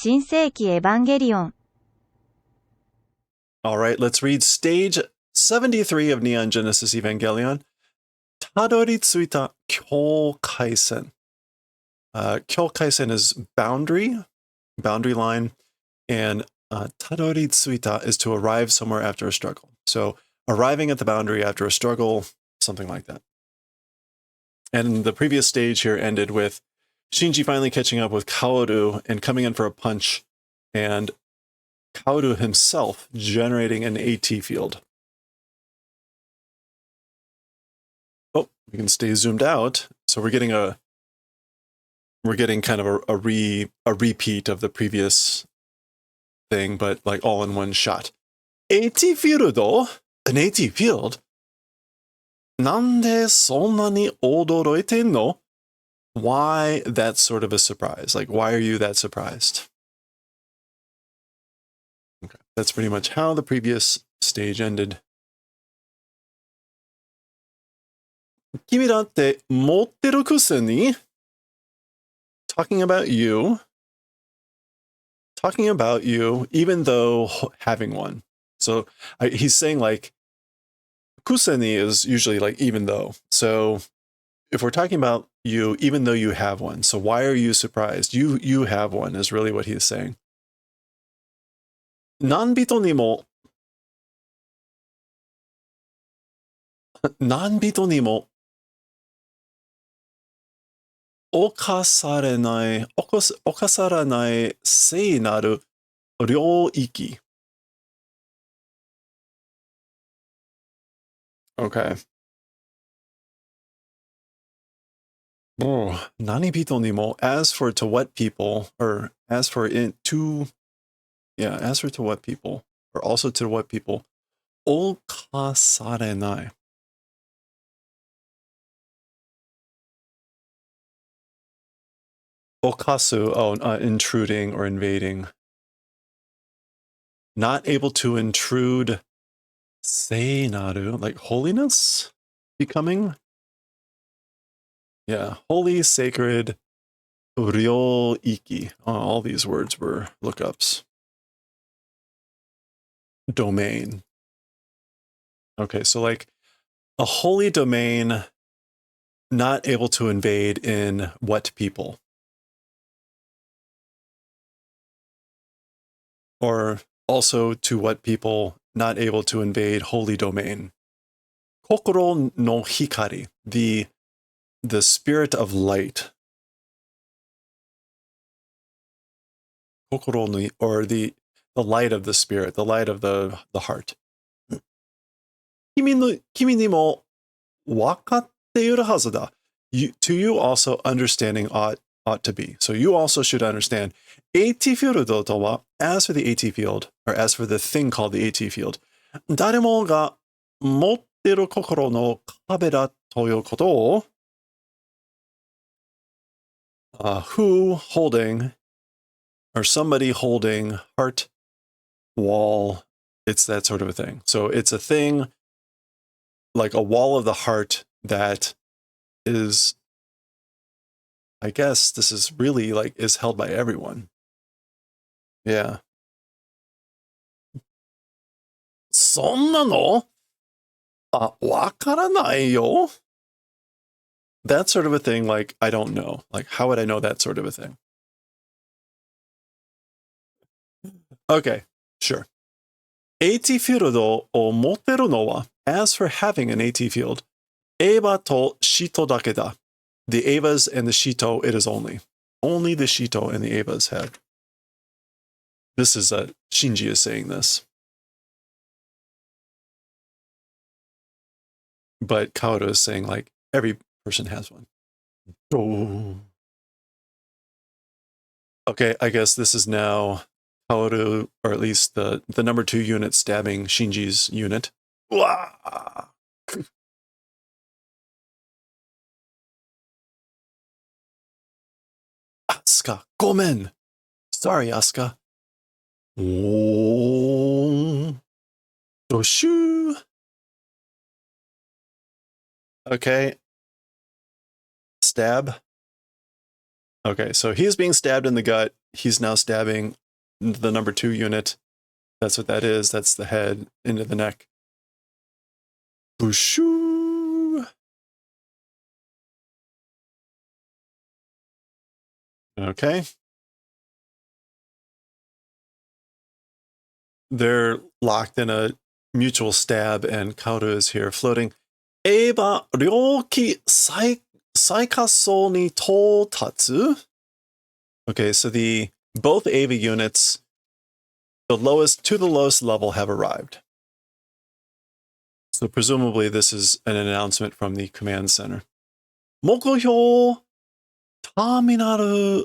新世紀エヴァンゲリオン All right, let's read stage 73 of Neon Genesis Evangelion. Tadoritsuita Kyokaisen. Kyokaisen is boundary line, and Tadoritsuita is to arrive somewhere after a struggle. So arriving at the boundary after a struggle, something like that. And the previous stage here ended with Shinji finally catching up with Kaoru and coming in for a punch, and Kaoru himself generating an AT field. Oh, we can stay zoomed out. So we're getting kind of a repeat of the previous thing, but like all in one shot. AT field though? An AT field? Nande sonna ni odoroite no? Why that's sort of a surprise? Like, why are you that surprised? Okay, that's pretty much how the previous stage ended. Kimi datte motteru kusen ni? Talking about you, even though having one. So he's saying like, kuseni is usually like even though. So if we're talking about you, even though you have one, so why are you surprised? You have one is really what he's saying. Nanbito ni mo okasaranai sei naru ryōiki. Okay. Oh, nani bito ni mo, as for to what people, or as for to what people, or also to what people, okasarenai. Okasu, intruding or invading. Not able to intrude, seinaru, like holiness, becoming. Yeah, holy, sacred, ryōiki. Oh, all these words were lookups. Domain. Okay, so like a holy domain, not able to invade in what people? Or also to what people not able to invade holy domain? Kokoro no hikari, the spirit of light. Kokoro no, or the light of the spirit, the light of the heart. Kimi ni mo wakatte iru hazu da. To you also understanding ought to be. So you also should understand. AT field to wa, as for the AT field, or as for the thing called the AT field, daremo ga motteru kokoro no kabe da toyo koto o, who holding, or somebody holding heart, wall, it's that sort of a thing. So it's a thing like a wall of the heart that is, I guess this is really like, is held by everyone. Yeah. Sonna no? Wakaranai yo? That sort of a thing, like, I don't know. Like, how would I know that sort of a thing? Okay, sure. AT field o motteru no wa, as for having an AT field, Eva to Shito dake da. The Evas and the Shito, it is only. Only the Shito and the Evas have. This is Shinji is saying this. But Kaoru is saying, like, every person has one. Oh. Okay, I guess this is now Kaoru, or at least the number 2 unit stabbing Shinji's unit. Wah! Asuka, gomen! Sorry, Asuka. Oh. Doshu! Okay. Stab. Okay, so he's being stabbed in the gut. he's now stabbing the number 2 unit. That's what that is. That's the head into the neck. Bushoo. Okay. They're locked in a mutual stab, and Kaoru is here floating. Eba ryoki saikaso ni toutatsu. Okay, so both Eva units, the lowest level, have arrived. So presumably this is an announcement from the command center. Mokuhyo terminal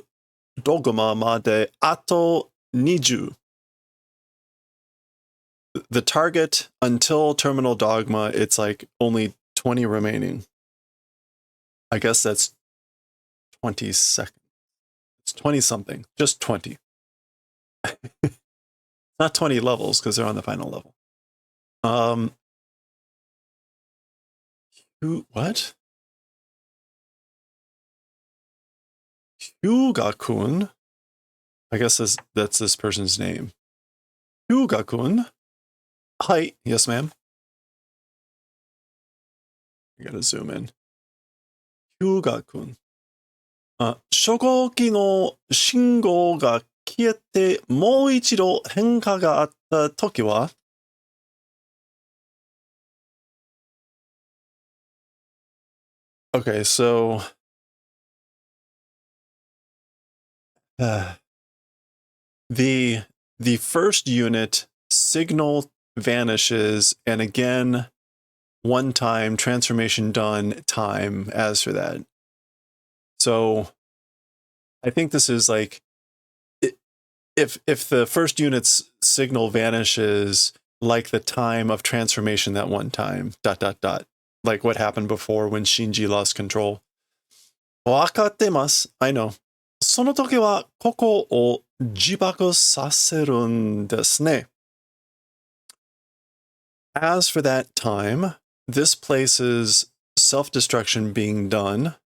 dogma made ato 20. The target until terminal dogma, it's like only 20 remaining. I guess that's 20 seconds. It's 20 something, just 20. Not 20 levels because they're on the final level. What? Hyuga-kun? I guess that's this person's name. Hyuga-kun? Hi, yes ma'am. I gotta zoom in. Hyuga-kun. 初号機の信号が消えてもう一度変化があったときは Okay, so the first unit signal vanishes, and again, one time transformation done time as for that. So I think this is like if the first unit's signal vanishes, like the time of transformation that one time, ... like what happened before when Shinji lost control. わかってます。I know. その時はここを自爆させるんですね。As for that time, this places self-destruction being done.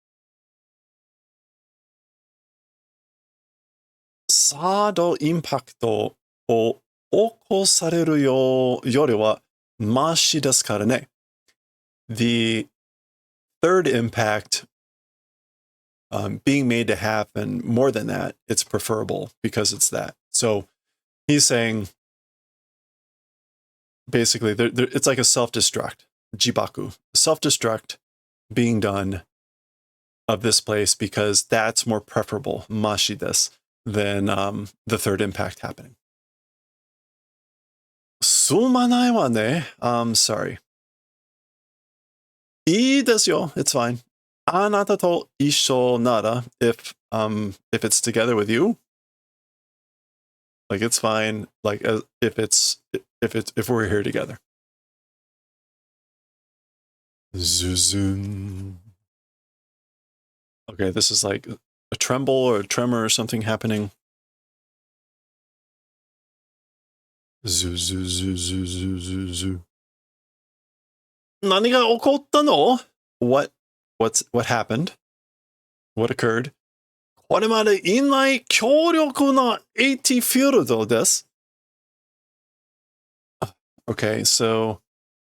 サードインパクトを起こされるよりはマシですからね。The third impact being made to happen, more than that, it's preferable because it's that. So he's saying basically it's like a self-destruct, jibaku, self-destruct being done of this place because that's more preferable, mashi desu, than the third impact happening. すまないわね. Sorry. いいですよ. It's fine. あなたと一緒なら if it's together with you, like it's fine. Like if we're here together. Zuzun. Okay, this is like a tremble or a tremor or something happening. Zuzuzuzuzuzu. 何が起こったの? What happened? What occurred? これまでいない強力な AT フィールドです. Okay, so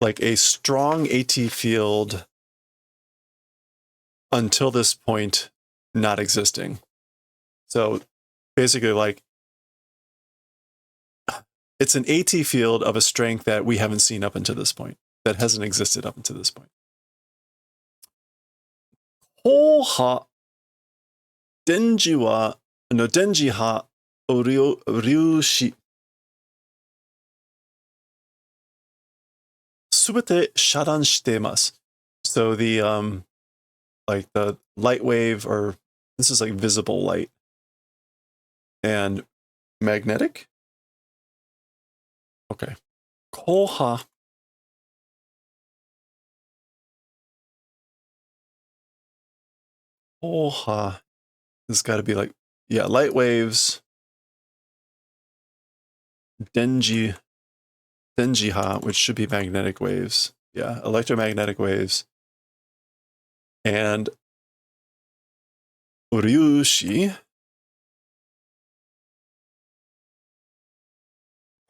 like a strong AT field until this point not existing. So basically like it's an AT field of a strength that we haven't seen up until this point, that hasn't existed up until this point. 後波電磁波粒子すべて遮断しています. So the like the light wave, or this is like visible light and magnetic. Okay. 後波this has got to be like, yeah, light waves. Denji ha, which should be magnetic waves. Yeah, electromagnetic waves. And Ryushi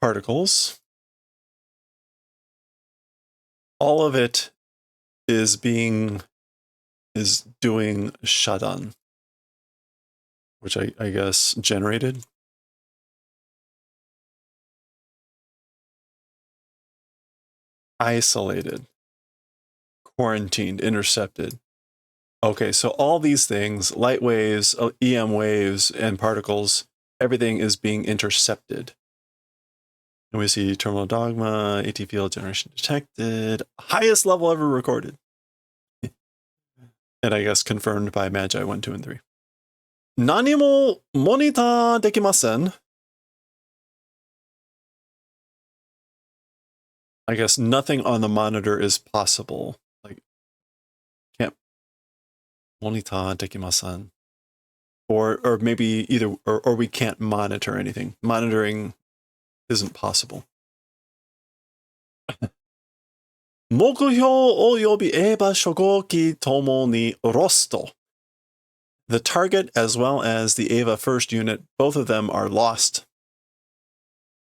particles. All of it is doing shadan, which I guess generated. Isolated, quarantined, intercepted. Okay, so all these things, light waves, EM waves, and particles, everything is being intercepted. And we see terminal dogma, AT field generation detected, highest level ever recorded. And I guess confirmed by Magi 1, 2, and 3. 何もモニターできません. I guess nothing on the monitor is possible. Like, can't monitor できません. Or maybe either, or we can't monitor anything. Monitoring isn't possible. 目標及びエヴァ初号機ともにロスト. The target as well as the Eva first unit, both of them are lost.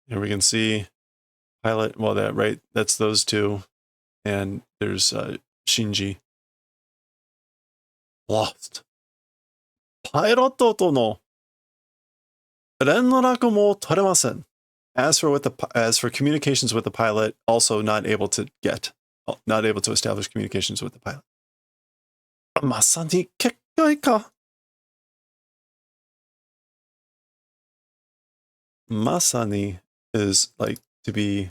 Here we can see pilot, well, that's those two. And there's Shinji. Lost. パイロットとの連絡も取れません. As for communications with the pilot, also not able to establish communications with the pilot. まさに結界か. Masani is like to be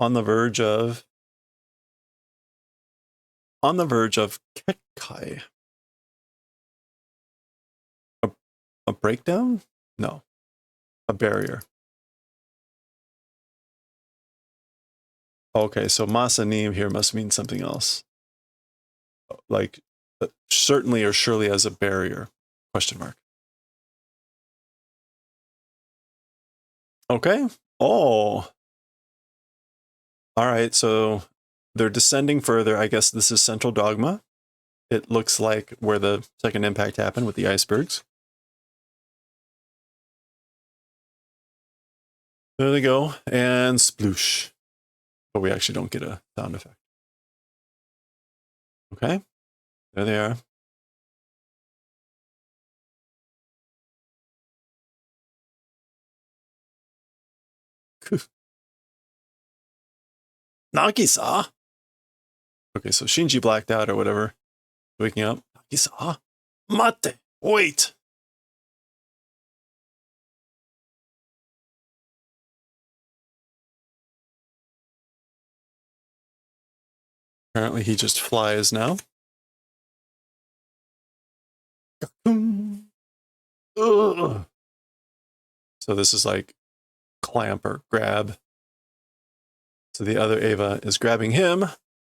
on the verge of Kekkai. A breakdown? No. A barrier. Okay, so Masani here must mean something else. Like certainly or surely as a barrier. Question mark. Okay. Oh. All right, so they're descending further. I guess this is Central Dogma. It looks like where the second impact happened with the icebergs. There they go. And sploosh. But we actually don't get a sound effect. Okay. There they are. Nagisa? Okay, so Shinji blacked out or whatever. Waking up. Nagisa? Mate! Wait! Apparently he just flies now. Ugh. So this is like clamp or grab. So the other Eva is grabbing him.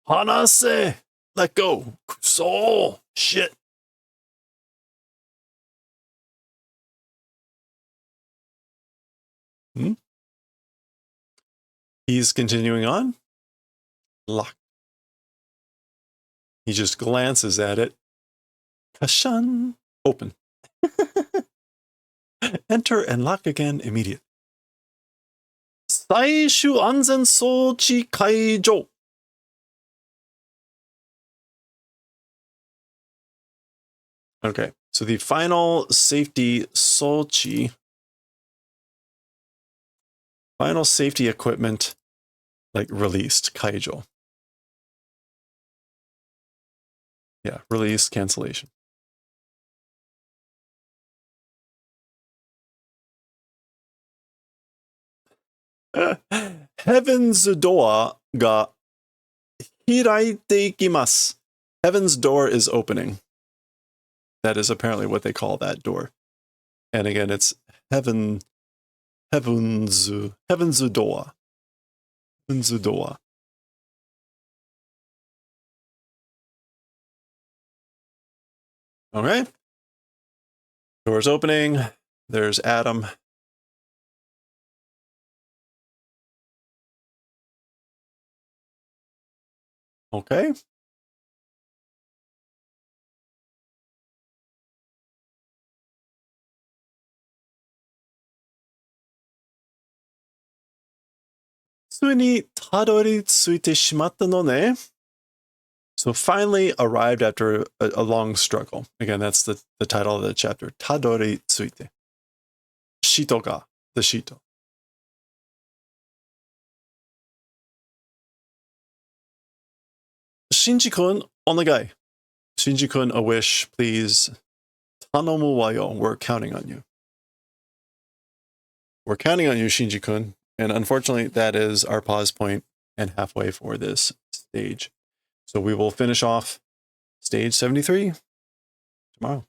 Hanase! Let go! Soul! Shit! He's continuing on. Lock. He just glances at it. Kashan! Open. Enter and lock again immediately. 最終安全装置解除. Okay, so the final safety equipment, like released, kaijo. Yeah, release, cancellation. Heaven's door ga hiraite ikimasu. Heaven's door is opening. That is apparently what they call that door. And again, it's heaven's door. Heaven's door. All right. Door's opening. There's Adam. Okay. つにたどり着いてしまったのね. So finally arrived after a long struggle. Again, that's the title of the chapter. たどり着いて. Shito ga, the shito. Shinji-kun, onegai. Shinji-kun, a wish, please. Tanomu wa yo. We're counting on you. We're counting on you, Shinji-kun. And unfortunately, that is our pause point and halfway for this stage. So we will finish off stage 73 tomorrow.